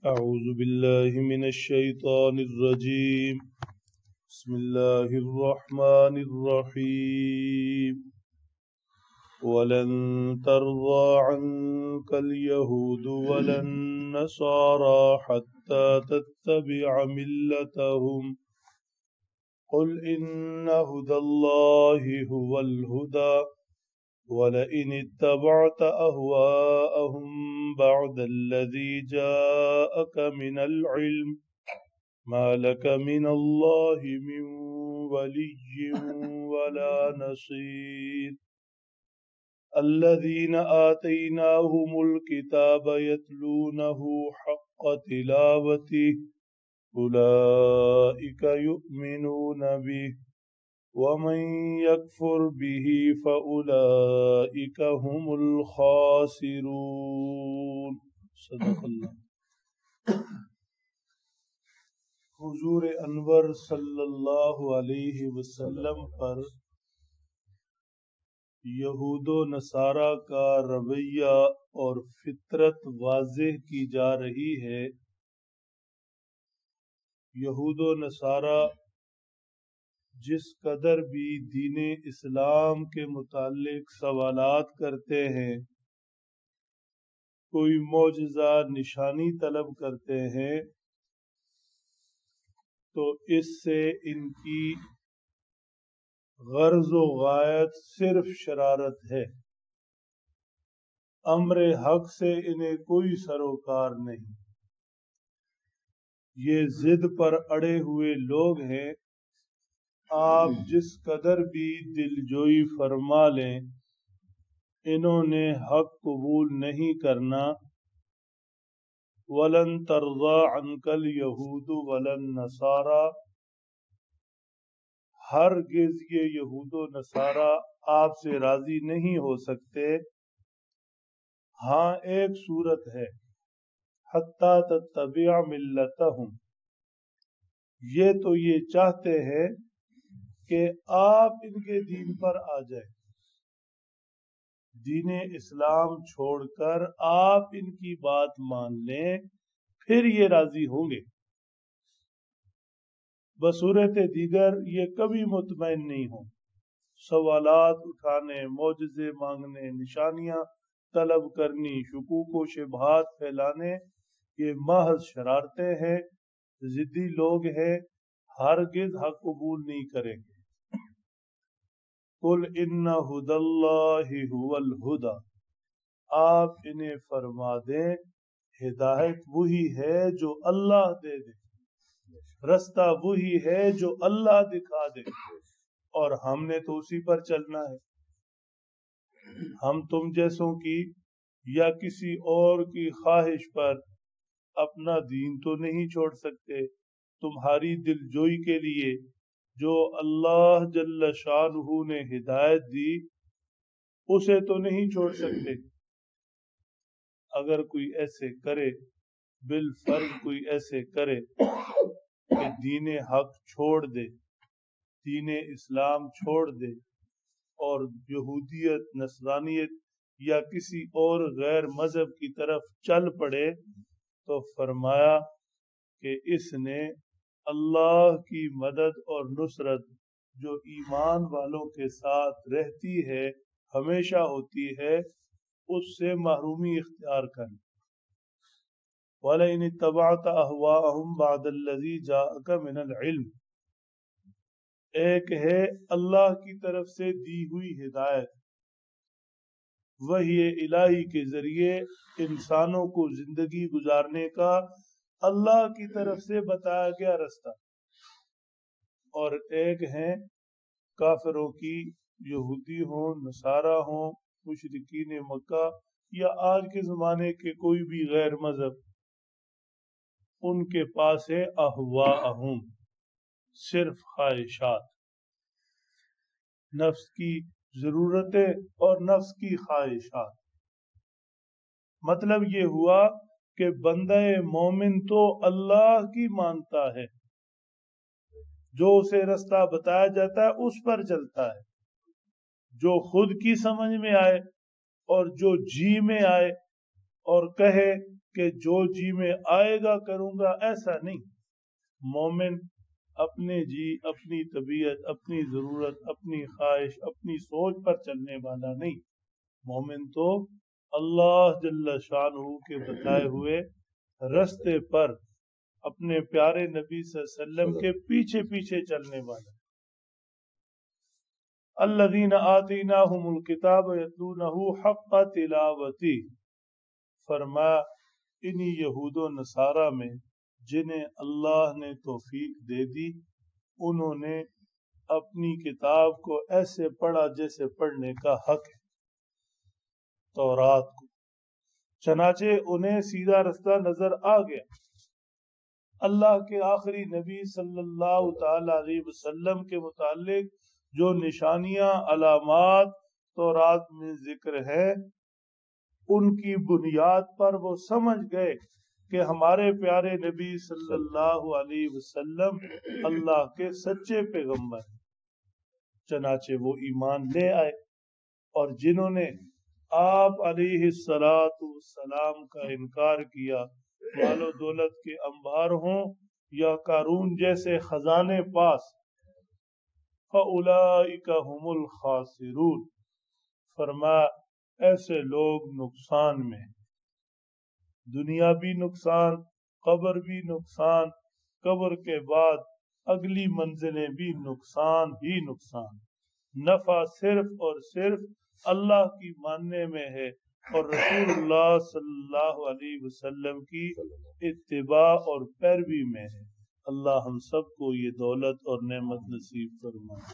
أعوذ بالله من الشيطان الرجيم. بسم الله الرحمن الرحيم. ولن ترضى عنك اليهود ولا النصارى حتى تتبع ملتهم قل إن هدى الله هو الهدى ولئن اتبعت أهواءهم بعد الذي جاءك من العلم ما لك من الله من ولي ولا نصير. الذين آتيناهم الكتاب يتلونه حق تلاوته أولئك يؤمنون به ومن يكفر به فأولئك هم الخاسرون. صدق اللہ۔ حضور انور صلی اللہ علیہ وسلم پر یہود و نصارہ کا رویہ اور فطرت واضح کی جا رہی ہے۔ یہود و نصارہ جس قدر بھی دین اسلام کے متعلق سوالات کرتے ہیں، کوئی معجزہ نشانی طلب کرتے ہیں، تو اس سے ان کی غرض و غایت صرف شرارت ہے۔ امر حق سے انہیں کوئی سروکار نہیں۔ یہ ضد پر اڑے ہوئے لوگ ہیں۔ آپ جس قدر بھی دلجوئی فرما لیں، انہوں نے حق قبول نہیں کرنا۔ وَلَن تَرْضَىٰ عَنْكَ الْيَهُودُ وَلَا النَّصَارَىٰ، ہرگز یہ یہود و نصارہ آپ سے راضی نہیں ہو سکتے۔ ہاں ایک صورت ہے، حَتَّىٰ تَتَّبِعَ مِلَّتَهُمْ، یہ تو یہ چاہتے ہیں کہ آپ ان کے دین پر آ جائیں، دین اسلام چھوڑ کر آپ ان کی بات مان لیں، پھر یہ راضی ہوں گے۔ بصورت دیگر یہ کبھی مطمئن نہیں ہوں۔ سوالات اٹھانے، معجزے مانگنے، نشانیاں طلب کرنی، شکوک و شبہات پھیلانے، یہ محض شرارتیں ہیں، ضدی لوگ ہیں، ہرگز حق قبول نہیں کریں گے۔ قل ان ہدی اللہ هو الہدی، آپ انہیں فرما دیں ہدایت وہی ہے جو اللہ دے دے، رستہ وہی ہے جو اللہ دکھا دے، اور ہم نے تو اسی پر چلنا ہے۔ ہم تم جیسوں کی یا کسی اور کی خواہش پر اپنا دین تو نہیں چھوڑ سکتے۔ تمہاری دلجوئی کے لیے جو اللہ جل شانہ نے ہدایت دی، اسے تو نہیں چھوڑ سکتے۔ اگر کوئی ایسے کرے، بالفرض کوئی ایسے کرے کہ دین حق چھوڑ دے، دین اسلام چھوڑ دے اور یہودیت، نصرانیت یا کسی اور غیر مذہب کی طرف چل پڑے، تو فرمایا کہ اس نے اللہ کی مدد اور نصرت جو ایمان والوں کے ساتھ رہتی ہے، ہمیشہ ہوتی ہے، اس سے محرومی اختیار کرنا۔ وَلَئِنِ اتَّبَعْتَ أَهْوَاءَهُمْ بَعْدَ الَّذِي جَاءَكَ مِنَ الْعِلْمِ، ایک ہے اللہ کی طرف سے دی ہوئی ہدایت، وحی الہی کے ذریعے انسانوں کو زندگی گزارنے کا اللہ کی طرف سے بتایا گیا رستہ، اور ایک ہیں کافروں کی، یہودی ہوں، نصارہ ہوں، مشرکین مکہ یا آج کے زمانے کے کوئی بھی غیر مذہب، ان کے پاس ہے اہواءہم، صرف خواہشات، نفس کی ضرورتیں اور نفس کی خواہشات۔ مطلب یہ ہوا کہ بندہ مومن تو اللہ کی مانتا ہے، جو اسے رستہ بتایا جاتا ہے اس پر چلتا ہے، جو خود کی سمجھ میں آئے اور جو جی میں آئے اور کہے کہ جو جی میں آئے گا کروں گا، ایسا نہیں۔ مومن اپنے جی، اپنی طبیعت، اپنی ضرورت، اپنی خواہش، اپنی سوچ پر چلنے والا نہیں۔ مومن تو اللہ جل شانہ کے بتائے ہوئے رستے پر اپنے پیارے نبی صلی اللہ علیہ وسلم کے پیچھے پیچھے چلنے والا۔ الذین آتیناہم الکتاب یتلونہ حق تلاوتہ، فرمایا انہی یہود و نصارہ میں جنہیں اللہ نے توفیق دے دی، انہوں نے اپنی کتاب کو ایسے پڑھا جیسے پڑھنے کا حق ہے، تورات کو، چنانچہ انہیں سیدھا رستہ نظر آ گیا۔ اللہ کے آخری نبی صلی اللہ تعالی علیہ وسلم کے متعلق جو نشانیاں، علامات تورات میں ذکر ہے، ان کی بنیاد پر وہ سمجھ گئے کہ ہمارے پیارے نبی صلی اللہ علیہ وسلم اللہ کے سچے پیغمبر ہیں، چنانچہ وہ ایمان لے آئے۔ اور جنہوں نے آپ علیہ السلام کا انکار کیا، مال و دولت کے انبار ہوں یا قارون جیسے خزانے پاس، فَأُولَئِكَ هُمُ الْخَاسِرُونَ، فرمایا ایسے لوگ نقصان میں ہیں، دنیا بھی نقصان، قبر بھی نقصان، قبر کے بعد اگلی منزلیں بھی نقصان ہی نقصان، نفع صرف اور صرف اللہ کی ماننے میں ہے اور رسول اللہ صلی اللہ علیہ وسلم کی اتباع اور پیروی میں ہے۔ اللہ ہم سب کو یہ دولت اور نعمت نصیب فرمائے۔